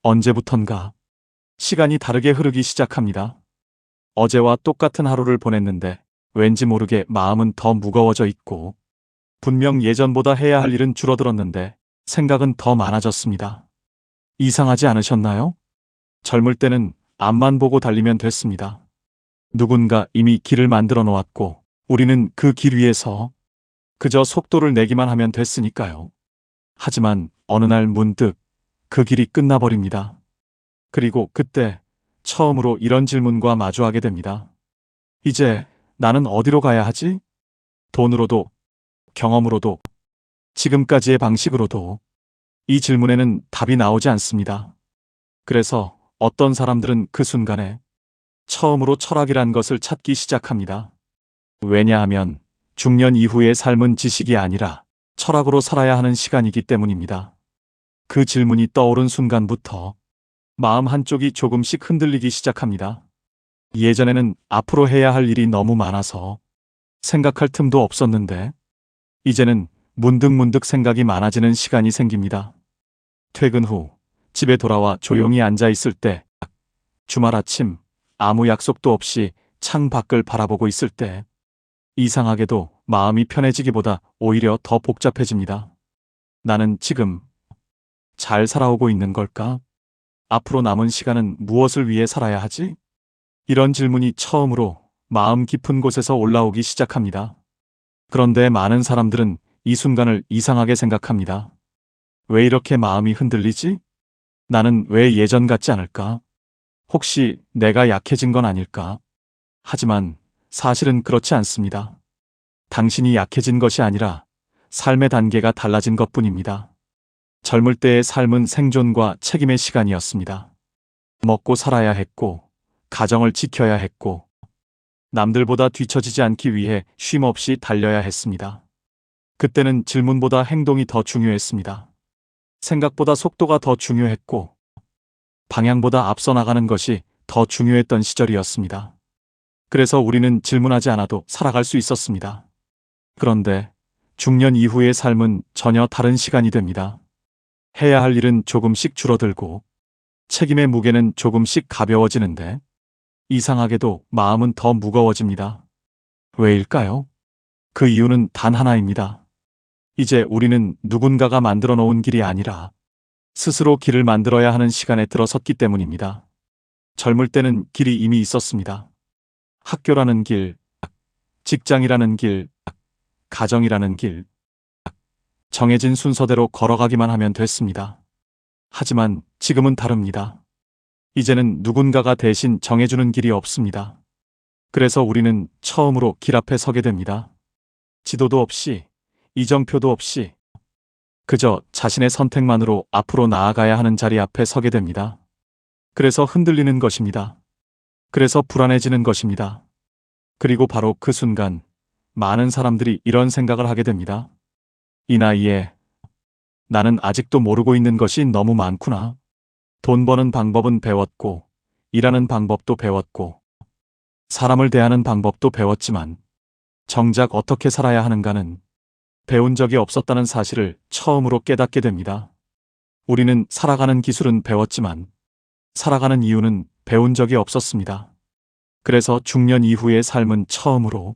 언제부턴가 시간이 다르게 흐르기 시작합니다. 어제와 똑같은 하루를 보냈는데 왠지 모르게 마음은 더 무거워져 있고, 분명 예전보다 해야 할 일은 줄어들었는데 생각은 더 많아졌습니다. 이상하지 않으셨나요? 젊을 때는 앞만 보고 달리면 됐습니다. 누군가 이미 길을 만들어 놓았고 우리는 그 길 위에서 그저 속도를 내기만 하면 됐으니까요. 하지만 어느 날 문득 그 길이 끝나버립니다. 그리고 그때 처음으로 이런 질문과 마주하게 됩니다. 이제 나는 어디로 가야 하지? 돈으로도, 경험으로도, 지금까지의 방식으로도 이 질문에는 답이 나오지 않습니다. 그래서 어떤 사람들은 그 순간에 처음으로 철학이란 것을 찾기 시작합니다. 왜냐하면 중년 이후의 삶은 지식이 아니라 철학으로 살아야 하는 시간이기 때문입니다. 그 질문이 떠오른 순간부터 마음 한쪽이 조금씩 흔들리기 시작합니다. 예전에는 앞으로 해야 할 일이 너무 많아서 생각할 틈도 없었는데, 이제는 문득문득 생각이 많아지는 시간이 생깁니다. 퇴근 후 집에 돌아와 조용히 앉아 있을 때, 주말 아침 아무 약속도 없이 창 밖을 바라보고 있을 때, 이상하게도 마음이 편해지기보다 오히려 더 복잡해집니다. 나는 지금 잘 살아오고 있는 걸까? 앞으로 남은 시간은 무엇을 위해 살아야 하지? 이런 질문이 처음으로 마음 깊은 곳에서 올라오기 시작합니다. 그런데 많은 사람들은 이 순간을 이상하게 생각합니다. 왜 이렇게 마음이 흔들리지? 나는 왜 예전 같지 않을까? 혹시 내가 약해진 건 아닐까? 하지만 사실은 그렇지 않습니다. 당신이 약해진 것이 아니라 삶의 단계가 달라진 것뿐입니다. 젊을 때의 삶은 생존과 책임의 시간이었습니다. 먹고 살아야 했고, 가정을 지켜야 했고, 남들보다 뒤처지지 않기 위해 쉼 없이 달려야 했습니다. 그때는 질문보다 행동이 더 중요했습니다. 생각보다 속도가 더 중요했고, 방향보다 앞서 나가는 것이 더 중요했던 시절이었습니다. 그래서 우리는 질문하지 않아도 살아갈 수 있었습니다. 그런데 중년 이후의 삶은 전혀 다른 시간이 됩니다. 해야 할 일은 조금씩 줄어들고 책임의 무게는 조금씩 가벼워지는데, 이상하게도 마음은 더 무거워집니다. 왜일까요? 그 이유는 단 하나입니다. 이제 우리는 누군가가 만들어 놓은 길이 아니라 스스로 길을 만들어야 하는 시간에 들어섰기 때문입니다. 젊을 때는 길이 이미 있었습니다. 학교라는 길, 직장이라는 길, 가정이라는 길, 정해진 순서대로 걸어가기만 하면 됐습니다. 하지만 지금은 다릅니다. 이제는 누군가가 대신 정해주는 길이 없습니다. 그래서 우리는 처음으로 길 앞에 서게 됩니다. 지도도 없이, 이정표도 없이, 그저 자신의 선택만으로 앞으로 나아가야 하는 자리 앞에 서게 됩니다. 그래서 흔들리는 것입니다. 그래서 불안해지는 것입니다. 그리고 바로 그 순간 많은 사람들이 이런 생각을 하게 됩니다. 이 나이에 나는 아직도 모르고 있는 것이 너무 많구나. 돈 버는 방법은 배웠고, 일하는 방법도 배웠고, 사람을 대하는 방법도 배웠지만 정작 어떻게 살아야 하는가는 배운 적이 없었다는 사실을 처음으로 깨닫게 됩니다. 우리는 살아가는 기술은 배웠지만 살아가는 이유는 배운 적이 없었습니다. 그래서 중년 이후의 삶은 처음으로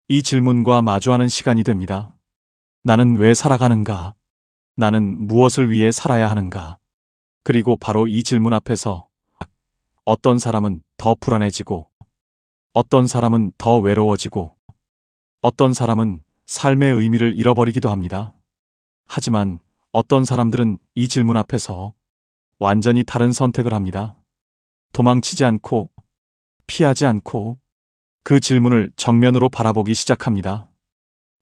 이 질문과 마주하는 시간이 됩니다. 나는 왜 살아가는가? 나는 무엇을 위해 살아야 하는가? 그리고 바로 이 질문 앞에서 어떤 사람은 더 불안해지고, 어떤 사람은 더 외로워지고, 어떤 사람은 삶의 의미를 잃어버리기도 합니다. 하지만 어떤 사람들은 이 질문 앞에서 완전히 다른 선택을 합니다. 도망치지 않고, 피하지 않고 그 질문을 정면으로 바라보기 시작합니다.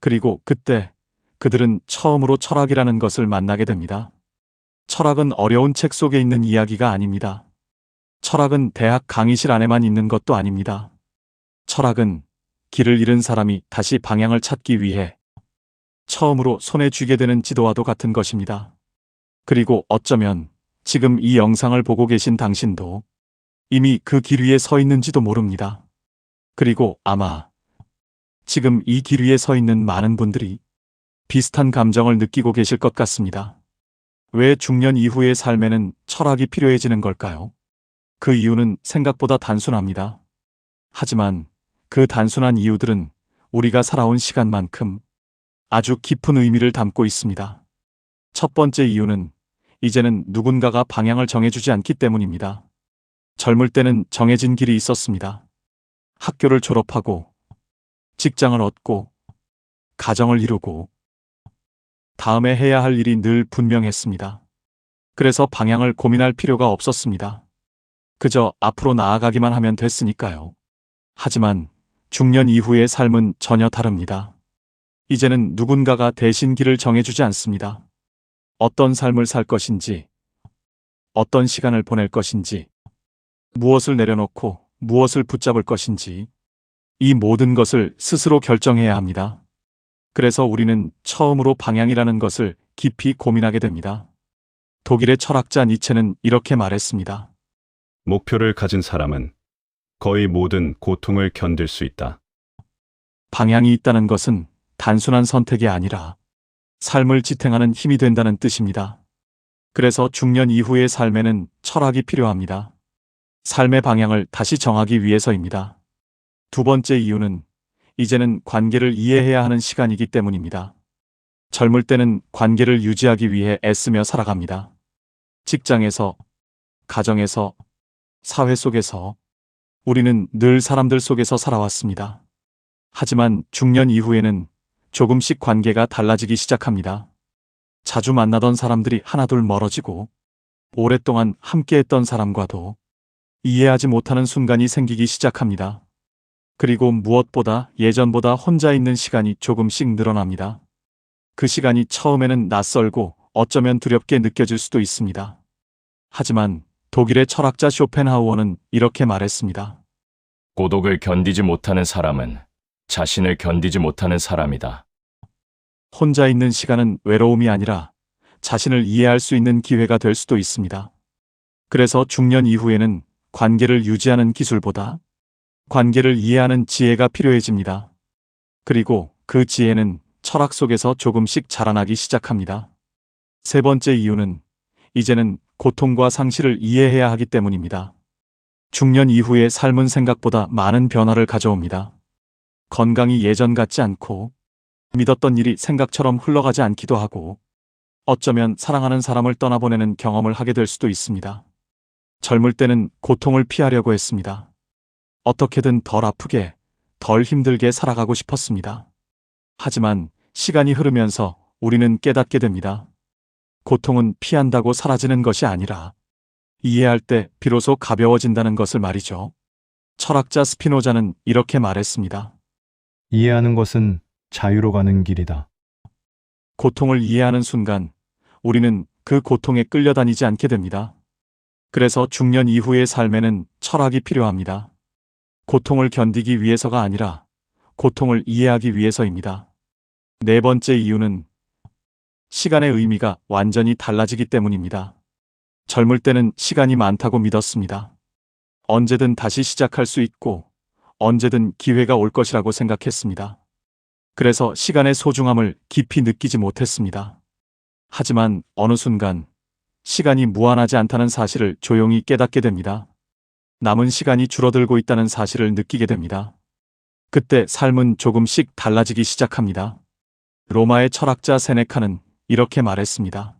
그리고 그때 그들은 처음으로 철학이라는 것을 만나게 됩니다. 철학은 어려운 책 속에 있는 이야기가 아닙니다. 철학은 대학 강의실 안에만 있는 것도 아닙니다. 철학은 길을 잃은 사람이 다시 방향을 찾기 위해 처음으로 손에 쥐게 되는 지도와도 같은 것입니다. 그리고 어쩌면 지금 이 영상을 보고 계신 당신도 이미 그 길 위에 서 있는지도 모릅니다. 그리고 아마 지금 이 길 위에 서 있는 많은 분들이 비슷한 감정을 느끼고 계실 것 같습니다. 왜 중년 이후의 삶에는 철학이 필요해지는 걸까요? 그 이유는 생각보다 단순합니다. 하지만 그 단순한 이유들은 우리가 살아온 시간만큼 아주 깊은 의미를 담고 있습니다. 첫 번째 이유는 이제는 누군가가 방향을 정해주지 않기 때문입니다. 젊을 때는 정해진 길이 있었습니다. 학교를 졸업하고, 직장을 얻고, 가정을 이루고, 다음에 해야 할 일이 늘 분명했습니다. 그래서 방향을 고민할 필요가 없었습니다. 그저 앞으로 나아가기만 하면 됐으니까요. 하지만 중년 이후의 삶은 전혀 다릅니다. 이제는 누군가가 대신 길을 정해주지 않습니다. 어떤 삶을 살 것인지, 어떤 시간을 보낼 것인지, 무엇을 내려놓고 무엇을 붙잡을 것인지, 이 모든 것을 스스로 결정해야 합니다. 그래서 우리는 처음으로 방향이라는 것을 깊이 고민하게 됩니다. 독일의 철학자 니체는 이렇게 말했습니다. 목표를 가진 사람은 거의 모든 고통을 견딜 수 있다. 방향이 있다는 것은 단순한 선택이 아니라 삶을 지탱하는 힘이 된다는 뜻입니다. 그래서 중년 이후의 삶에는 철학이 필요합니다. 삶의 방향을 다시 정하기 위해서입니다. 두 번째 이유는 이제는 관계를 이해해야 하는 시간이기 때문입니다. 젊을 때는 관계를 유지하기 위해 애쓰며 살아갑니다. 직장에서, 가정에서, 사회 속에서 우리는 늘 사람들 속에서 살아왔습니다. 하지만 중년 이후에는 조금씩 관계가 달라지기 시작합니다. 자주 만나던 사람들이 하나둘 멀어지고 오랫동안 함께했던 사람과도 이해하지 못하는 순간이 생기기 시작합니다. 그리고 무엇보다 예전보다 혼자 있는 시간이 조금씩 늘어납니다. 그 시간이 처음에는 낯설고 어쩌면 두렵게 느껴질 수도 있습니다. 하지만 독일의 철학자 쇼펜하우어는 이렇게 말했습니다. 고독을 견디지 못하는 사람은 자신을 견디지 못하는 사람이다. 혼자 있는 시간은 외로움이 아니라 자신을 이해할 수 있는 기회가 될 수도 있습니다. 그래서 중년 이후에는 관계를 유지하는 기술보다 관계를 이해하는 지혜가 필요해집니다. 그리고 그 지혜는 철학 속에서 조금씩 자라나기 시작합니다. 세 번째 이유는 이제는 고통과 상실을 이해해야 하기 때문입니다. 중년 이후의 삶은 생각보다 많은 변화를 가져옵니다. 건강이 예전 같지 않고 믿었던 일이 생각처럼 흘러가지 않기도 하고 어쩌면 사랑하는 사람을 떠나보내는 경험을 하게 될 수도 있습니다. 젊을 때는 고통을 피하려고 했습니다. 어떻게든 덜 아프게, 덜 힘들게 살아가고 싶었습니다. 하지만 시간이 흐르면서 우리는 깨닫게 됩니다. 고통은 피한다고 사라지는 것이 아니라 이해할 때 비로소 가벼워진다는 것을 말이죠. 철학자 스피노자는 이렇게 말했습니다. 이해하는 것은 자유로 가는 길이다. 고통을 이해하는 순간 우리는 그 고통에 끌려다니지 않게 됩니다. 그래서 중년 이후의 삶에는 철학이 필요합니다. 고통을 견디기 위해서가 아니라 고통을 이해하기 위해서입니다. 네 번째 이유는 시간의 의미가 완전히 달라지기 때문입니다. 젊을 때는 시간이 많다고 믿었습니다. 언제든 다시 시작할 수 있고 언제든 기회가 올 것이라고 생각했습니다. 그래서 시간의 소중함을 깊이 느끼지 못했습니다. 하지만 어느 순간 시간이 무한하지 않다는 사실을 조용히 깨닫게 됩니다. 남은 시간이 줄어들고 있다는 사실을 느끼게 됩니다. 그때 삶은 조금씩 달라지기 시작합니다. 로마의 철학자 세네카는 이렇게 말했습니다.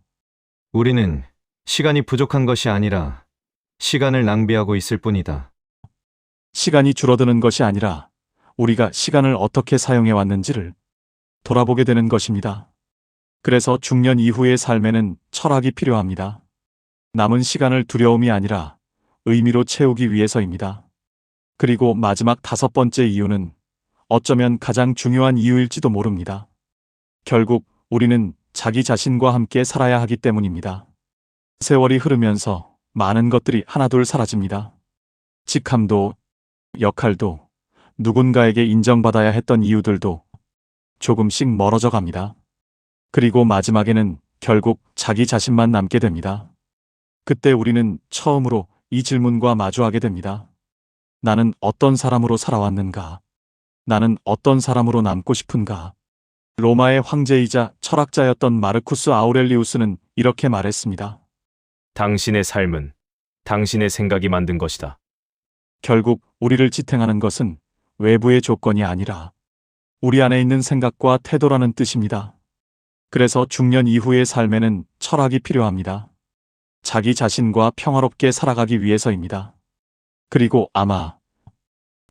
우리는 시간이 부족한 것이 아니라 시간을 낭비하고 있을 뿐이다. 시간이 줄어드는 것이 아니라 우리가 시간을 어떻게 사용해 왔는지를 돌아보게 되는 것입니다. 그래서 중년 이후의 삶에는 철학이 필요합니다. 남은 시간을 두려움이 아니라 의미로 채우기 위해서입니다. 그리고 마지막 다섯 번째 이유는 어쩌면 가장 중요한 이유일지도 모릅니다. 결국 우리는 자기 자신과 함께 살아야 하기 때문입니다. 세월이 흐르면서 많은 것들이 하나둘 사라집니다. 직함도, 역할도, 누군가에게 인정받아야 했던 이유들도 조금씩 멀어져 갑니다. 그리고 마지막에는 결국 자기 자신만 남게 됩니다. 그때 우리는 처음으로 이 질문과 마주하게 됩니다. 나는 어떤 사람으로 살아왔는가? 나는 어떤 사람으로 남고 싶은가? 로마의 황제이자 철학자였던 마르쿠스 아우렐리우스는 이렇게 말했습니다. 당신의 삶은 당신의 생각이 만든 것이다. 결국 우리를 지탱하는 것은 외부의 조건이 아니라 우리 안에 있는 생각과 태도라는 뜻입니다. 그래서 중년 이후의 삶에는 철학이 필요합니다. 자기 자신과 평화롭게 살아가기 위해서입니다. 그리고 아마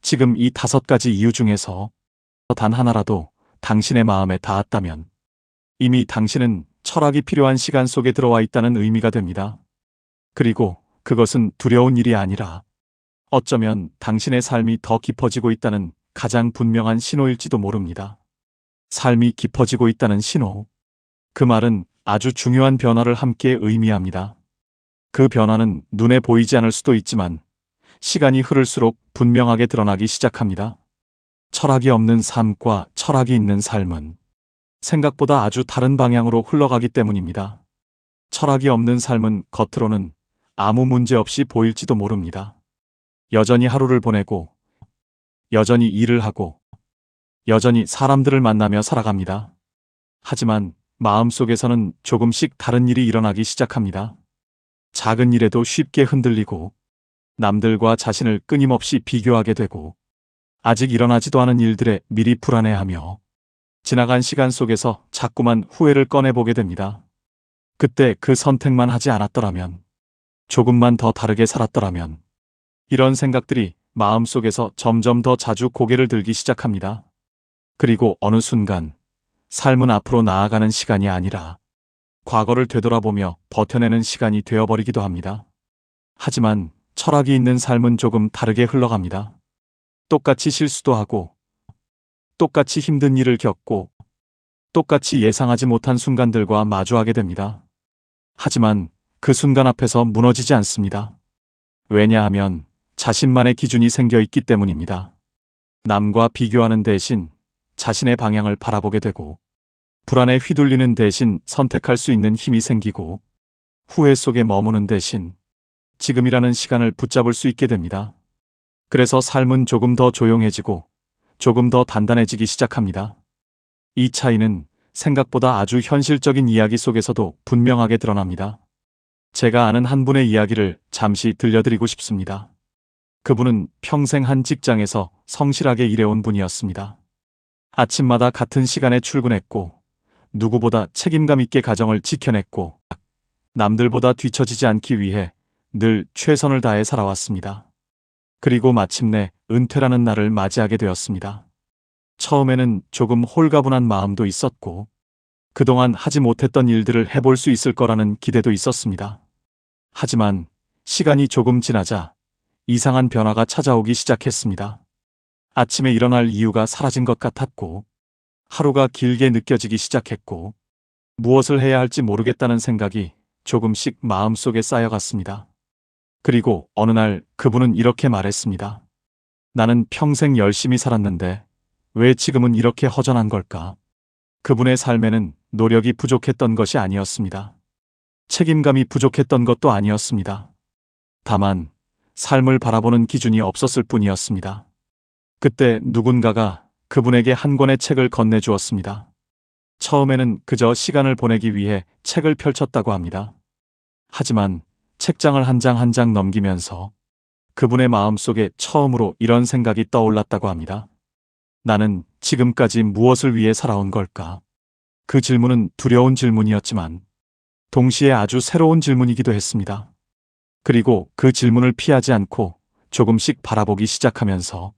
지금 이 5가지 이유 중에서 단 하나라도 당신의 마음에 닿았다면 이미 당신은 철학이 필요한 시간 속에 들어와 있다는 의미가 됩니다. 그리고 그것은 두려운 일이 아니라 어쩌면 당신의 삶이 더 깊어지고 있다는 가장 분명한 신호일지도 모릅니다. 삶이 깊어지고 있다는 신호. 그 말은 아주 중요한 변화를 함께 의미합니다. 그 변화는 눈에 보이지 않을 수도 있지만 시간이 흐를수록 분명하게 드러나기 시작합니다. 철학이 없는 삶과 철학이 있는 삶은 생각보다 아주 다른 방향으로 흘러가기 때문입니다. 철학이 없는 삶은 겉으로는 아무 문제 없이 보일지도 모릅니다. 여전히 하루를 보내고, 여전히 일을 하고, 여전히 사람들을 만나며 살아갑니다. 하지만 마음속에서는 조금씩 다른 일이 일어나기 시작합니다. 작은 일에도 쉽게 흔들리고, 남들과 자신을 끊임없이 비교하게 되고, 아직 일어나지도 않은 일들에 미리 불안해하며, 지나간 시간 속에서 자꾸만 후회를 꺼내보게 됩니다. 그때 그 선택만 하지 않았더라면, 조금만 더 다르게 살았더라면, 이런 생각들이 마음속에서 점점 더 자주 고개를 들기 시작합니다. 그리고 어느 순간 삶은 앞으로 나아가는 시간이 아니라 과거를 되돌아보며 버텨내는 시간이 되어버리기도 합니다. 하지만 철학이 있는 삶은 조금 다르게 흘러갑니다. 똑같이 실수도 하고, 똑같이 힘든 일을 겪고, 똑같이 예상하지 못한 순간들과 마주하게 됩니다. 하지만 그 순간 앞에서 무너지지 않습니다. 왜냐하면 자신만의 기준이 생겨 있기 때문입니다. 남과 비교하는 대신 자신의 방향을 바라보게 되고, 불안에 휘둘리는 대신 선택할 수 있는 힘이 생기고, 후회 속에 머무는 대신 지금이라는 시간을 붙잡을 수 있게 됩니다. 그래서 삶은 조금 더 조용해지고 조금 더 단단해지기 시작합니다. 이 차이는 생각보다 아주 현실적인 이야기 속에서도 분명하게 드러납니다. 제가 아는 한 분의 이야기를 잠시 들려드리고 싶습니다. 그분은 평생 한 직장에서 성실하게 일해온 분이었습니다. 아침마다 같은 시간에 출근했고, 누구보다 책임감 있게 가정을 지켜냈고, 남들보다 뒤처지지 않기 위해 늘 최선을 다해 살아왔습니다. 그리고 마침내 은퇴라는 날을 맞이하게 되었습니다. 처음에는 조금 홀가분한 마음도 있었고, 그동안 하지 못했던 일들을 해볼 수 있을 거라는 기대도 있었습니다. 하지만 시간이 조금 지나자 이상한 변화가 찾아오기 시작했습니다. 아침에 일어날 이유가 사라진 것 같았고, 하루가 길게 느껴지기 시작했고, 무엇을 해야 할지 모르겠다는 생각이 조금씩 마음속에 쌓여갔습니다. 그리고 어느 날 그분은 이렇게 말했습니다. 나는 평생 열심히 살았는데 왜 지금은 이렇게 허전한 걸까? 그분의 삶에는 노력이 부족했던 것이 아니었습니다. 책임감이 부족했던 것도 아니었습니다. 다만 삶을 바라보는 기준이 없었을 뿐이었습니다. 그때 누군가가 그분에게 한 권의 책을 건네주었습니다. 처음에는 그저 시간을 보내기 위해 책을 펼쳤다고 합니다. 하지만 책장을 한 장 한 장 넘기면서 그분의 마음속에 처음으로 이런 생각이 떠올랐다고 합니다. 나는 지금까지 무엇을 위해 살아온 걸까? 그 질문은 두려운 질문이었지만 동시에 아주 새로운 질문이기도 했습니다. 그리고 그 질문을 피하지 않고 조금씩 바라보기 시작하면서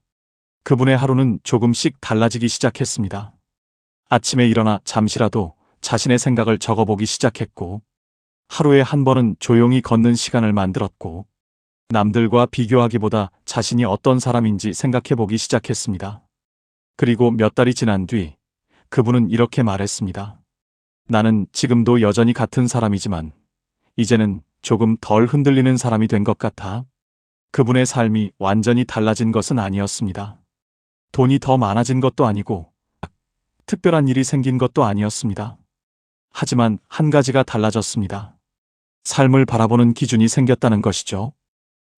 그분의 하루는 조금씩 달라지기 시작했습니다. 아침에 일어나 잠시라도 자신의 생각을 적어보기 시작했고, 하루에 한 번은 조용히 걷는 시간을 만들었고, 남들과 비교하기보다 자신이 어떤 사람인지 생각해보기 시작했습니다. 그리고 몇 달이 지난 뒤 그분은 이렇게 말했습니다. 나는 지금도 여전히 같은 사람이지만 이제는 조금 덜 흔들리는 사람이 된 것 같아. 그분의 삶이 완전히 달라진 것은 아니었습니다. 돈이 더 많아진 것도 아니고 특별한 일이 생긴 것도 아니었습니다. 하지만 한 가지가 달라졌습니다. 삶을 바라보는 기준이 생겼다는 것이죠.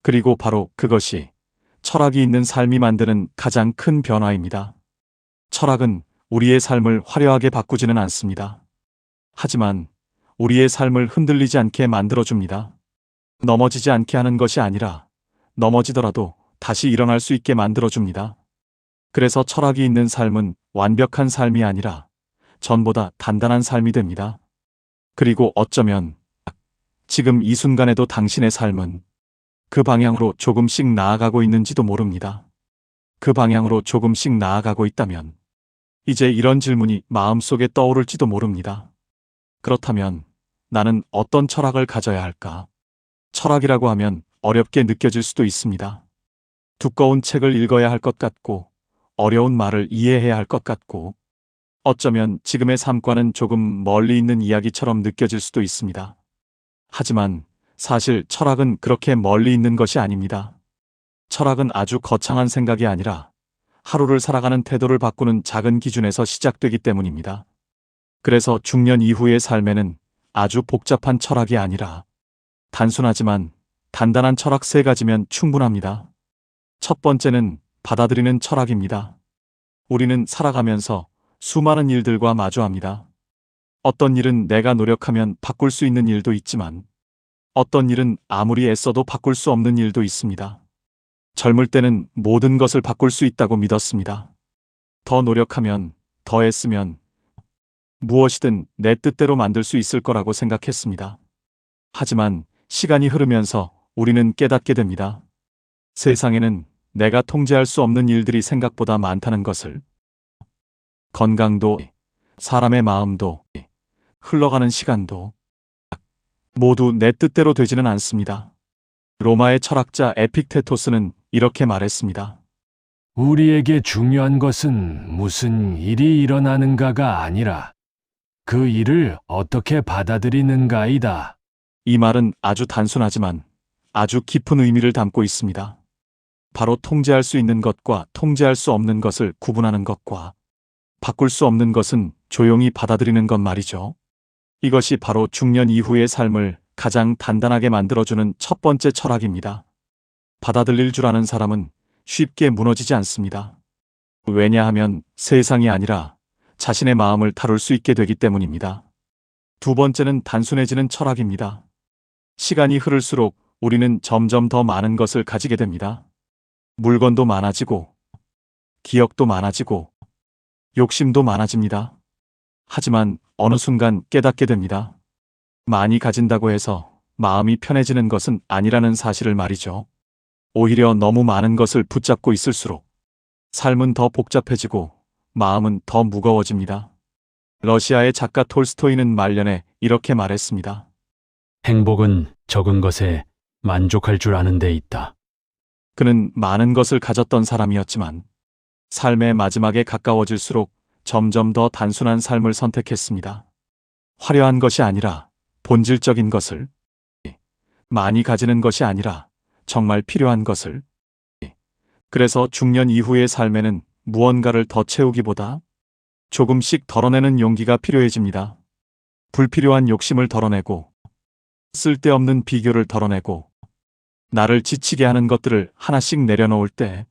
그리고 바로 그것이 철학이 있는 삶이 만드는 가장 큰 변화입니다. 철학은 우리의 삶을 화려하게 바꾸지는 않습니다. 하지만 우리의 삶을 흔들리지 않게 만들어줍니다. 넘어지지 않게 하는 것이 아니라 넘어지더라도 다시 일어날 수 있게 만들어줍니다. 그래서 철학이 있는 삶은 완벽한 삶이 아니라 전보다 단단한 삶이 됩니다. 그리고 어쩌면 지금 이 순간에도 당신의 삶은 그 방향으로 조금씩 나아가고 있는지도 모릅니다. 그 방향으로 조금씩 나아가고 있다면 이제 이런 질문이 마음속에 떠오를지도 모릅니다. 그렇다면 나는 어떤 철학을 가져야 할까? 철학이라고 하면 어렵게 느껴질 수도 있습니다. 두꺼운 책을 읽어야 할 것 같고 어려운 말을 이해해야 할 것 같고 어쩌면 지금의 삶과는 조금 멀리 있는 이야기처럼 느껴질 수도 있습니다. 하지만 사실 철학은 그렇게 멀리 있는 것이 아닙니다. 철학은 아주 거창한 생각이 아니라 하루를 살아가는 태도를 바꾸는 작은 기준에서 시작되기 때문입니다. 그래서 중년 이후의 삶에는 아주 복잡한 철학이 아니라 단순하지만 단단한 철학 3가지면 충분합니다. 첫 번째는 받아들이는 철학입니다. 우리는 살아가면서 수많은 일들과 마주합니다. 어떤 일은 내가 노력하면 바꿀 수 있는 일도 있지만 어떤 일은 아무리 애써도 바꿀 수 없는 일도 있습니다. 젊을 때는 모든 것을 바꿀 수 있다고 믿었습니다. 더 노력하면, 더 애쓰면 무엇이든 내 뜻대로 만들 수 있을 거라고 생각했습니다. 하지만 시간이 흐르면서 우리는 깨닫게 됩니다. 세상에는 내가 통제할 수 없는 일들이 생각보다 많다는 것을. 건강도, 사람의 마음도, 흘러가는 시간도 모두 내 뜻대로 되지는 않습니다. 로마의 철학자 에픽테토스는 이렇게 말했습니다. 우리에게 중요한 것은 무슨 일이 일어나는가가 아니라 그 일을 어떻게 받아들이는가이다. 이 말은 아주 단순하지만 아주 깊은 의미를 담고 있습니다. 바로 통제할 수 있는 것과 통제할 수 없는 것을 구분하는 것과 바꿀 수 없는 것은 조용히 받아들이는 것 말이죠. 이것이 바로 중년 이후의 삶을 가장 단단하게 만들어주는 첫 번째 철학입니다. 받아들일 줄 아는 사람은 쉽게 무너지지 않습니다. 왜냐하면 세상이 아니라 자신의 마음을 다룰 수 있게 되기 때문입니다. 두 번째는 단순해지는 철학입니다. 시간이 흐를수록 우리는 점점 더 많은 것을 가지게 됩니다. 물건도 많아지고, 기억도 많아지고, 욕심도 많아집니다. 하지만 어느 순간 깨닫게 됩니다. 많이 가진다고 해서 마음이 편해지는 것은 아니라는 사실을 말이죠. 오히려 너무 많은 것을 붙잡고 있을수록 삶은 더 복잡해지고 마음은 더 무거워집니다. 러시아의 작가 톨스토이는 말년에 이렇게 말했습니다. 행복은 적은 것에 만족할 줄 아는 데 있다. 그는 많은 것을 가졌던 사람이었지만 삶의 마지막에 가까워질수록 점점 더 단순한 삶을 선택했습니다. 화려한 것이 아니라 본질적인 것을, 많이 가지는 것이 아니라 정말 필요한 것을. 그래서 중년 이후의 삶에는 무언가를 더 채우기보다 조금씩 덜어내는 용기가 필요해집니다. 불필요한 욕심을 덜어내고, 쓸데없는 비교를 덜어내고, 나를 지치게 하는 것들을 하나씩 내려놓을 때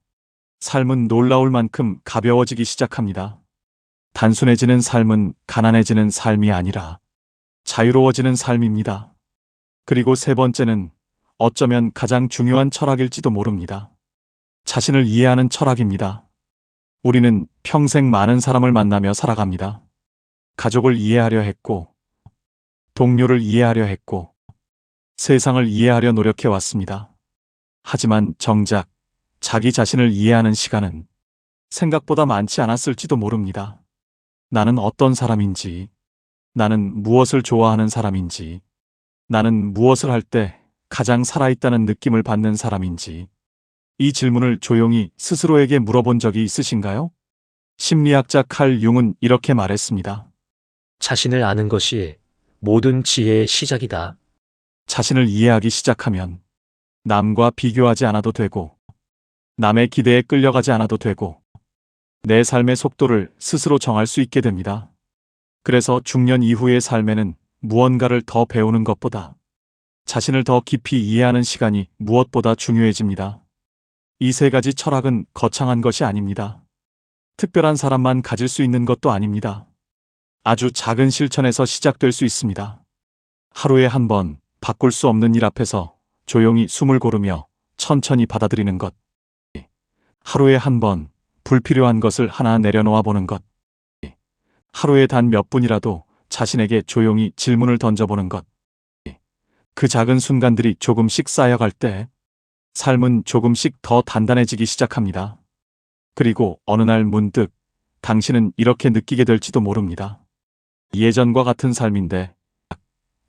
삶은 놀라울 만큼 가벼워지기 시작합니다. 단순해지는 삶은 가난해지는 삶이 아니라 자유로워지는 삶입니다. 그리고 세 번째는 어쩌면 가장 중요한 철학일지도 모릅니다. 자신을 이해하는 철학입니다. 우리는 평생 많은 사람을 만나며 살아갑니다. 가족을 이해하려 했고, 동료를 이해하려 했고, 세상을 이해하려 노력해 왔습니다. 하지만 정작 자기 자신을 이해하는 시간은 생각보다 많지 않았을지도 모릅니다. 나는 어떤 사람인지, 나는 무엇을 좋아하는 사람인지, 나는 무엇을 할 때 가장 살아있다는 느낌을 받는 사람인지, 이 질문을 조용히 스스로에게 물어본 적이 있으신가요? 심리학자 칼 융은 이렇게 말했습니다. 자신을 아는 것이 모든 지혜의 시작이다. 자신을 이해하기 시작하면 남과 비교하지 않아도 되고, 남의 기대에 끌려가지 않아도 되고, 내 삶의 속도를 스스로 정할 수 있게 됩니다. 그래서 중년 이후의 삶에는 무언가를 더 배우는 것보다 자신을 더 깊이 이해하는 시간이 무엇보다 중요해집니다. 이 세 가지 철학은 거창한 것이 아닙니다. 특별한 사람만 가질 수 있는 것도 아닙니다. 아주 작은 실천에서 시작될 수 있습니다. 하루에 한 번 바꿀 수 없는 일 앞에서 조용히 숨을 고르며 천천히 받아들이는 것. 하루에 한 번 불필요한 것을 하나 내려놓아 보는 것. 하루에 단 몇 분이라도 자신에게 조용히 질문을 던져보는 것. 그 작은 순간들이 조금씩 쌓여갈 때 삶은 조금씩 더 단단해지기 시작합니다. 그리고 어느 날 문득 당신은 이렇게 느끼게 될지도 모릅니다. 예전과 같은 삶인데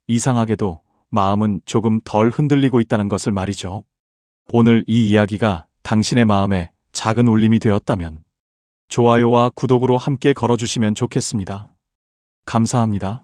이상하게도 마음은 조금 덜 흔들리고 있다는 것을 말이죠. 오늘 이 이야기가 당신의 마음에 작은 울림이 되었다면 좋아요와 구독으로 함께 걸어주시면 좋겠습니다. 감사합니다.